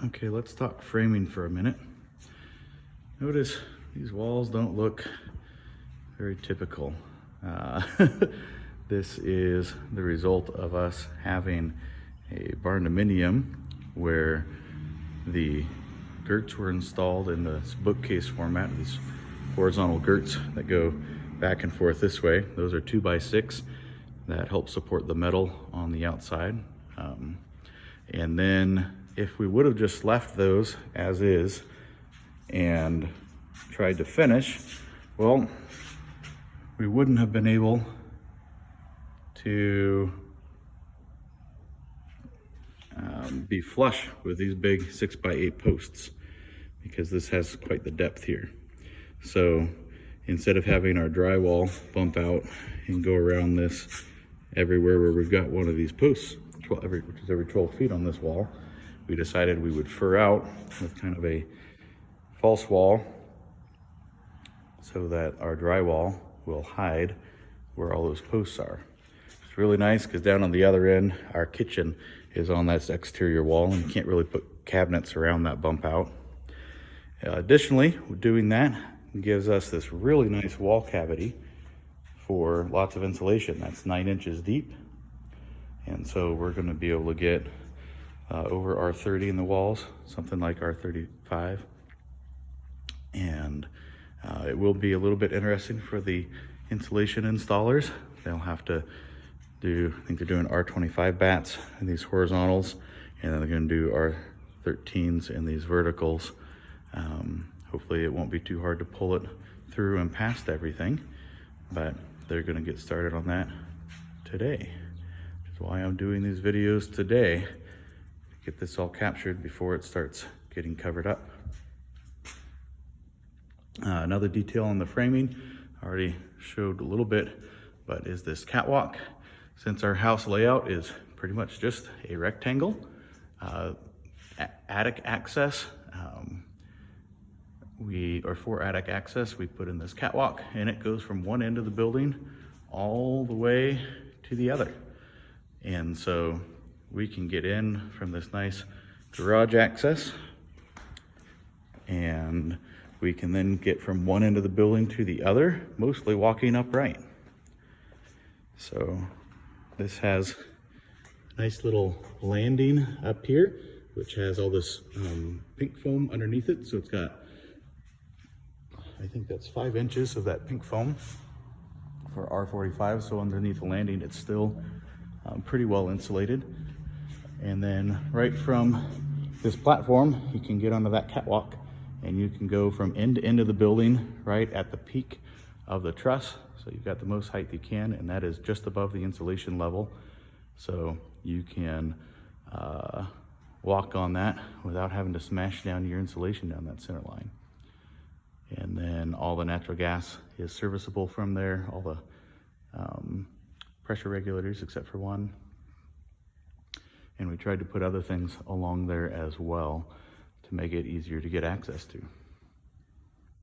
Okay, let's talk framing for a minute. Notice these walls don't look very typical. This is the result of us having a barndominium where the girts were installed in this bookcase format, these horizontal girts that go back and forth this way. Those are 2x6 that help support the metal on the outside. And then if we would have just left those as is and tried to finish, well, we wouldn't have been able to be flush with these big 6x8 posts, because this has quite the depth here. So instead of having our drywall bump out and go around this everywhere where we've got one of these posts, which is every 12 feet on this wall, we decided we would fur out with kind of a false wall so that our drywall will hide where all those posts are. It's really nice because down on the other end, our kitchen is on that exterior wall and you can't really put cabinets around that bump out. Additionally, doing that gives us this really nice wall cavity for lots of insulation. That's 9 inches deep. And so we're going to be able to get over R30 in the walls, something like R35. And it will be a little bit interesting for the insulation installers. They'll have to do, I think they're doing R25 bats in these horizontals, and then they're going to do R13s in these verticals. Hopefully it won't be too hard to pull it through and past everything, but they're going to get started on that today. Which is why I'm doing these videos today, to get this all captured before it starts getting covered up. Another detail on the framing, I already showed a little bit, but is this catwalk. Since our house layout is pretty much just a rectangle, attic access, for attic access, we put in this catwalk, and it goes from one end of the building all the way to the other. And so we can get in from this nice garage access, and we can then get from one end of the building to the other, mostly walking upright. So this has a nice little landing up here, which has all this pink foam underneath it. So it's got, I think that's 5 inches of that pink foam for R45. So underneath the landing, it's still pretty well insulated. And then right from this platform, you can get onto that catwalk, and you can go from end to end of the building right at the peak of the truss. So you've got the most height you can, and that is just above the insulation level. So you can walk on that without having to smash down your insulation down that center line. And then all the natural gas is serviceable from there, all the pressure regulators except for one. And we tried to put other things along there as well to make it easier to get access to.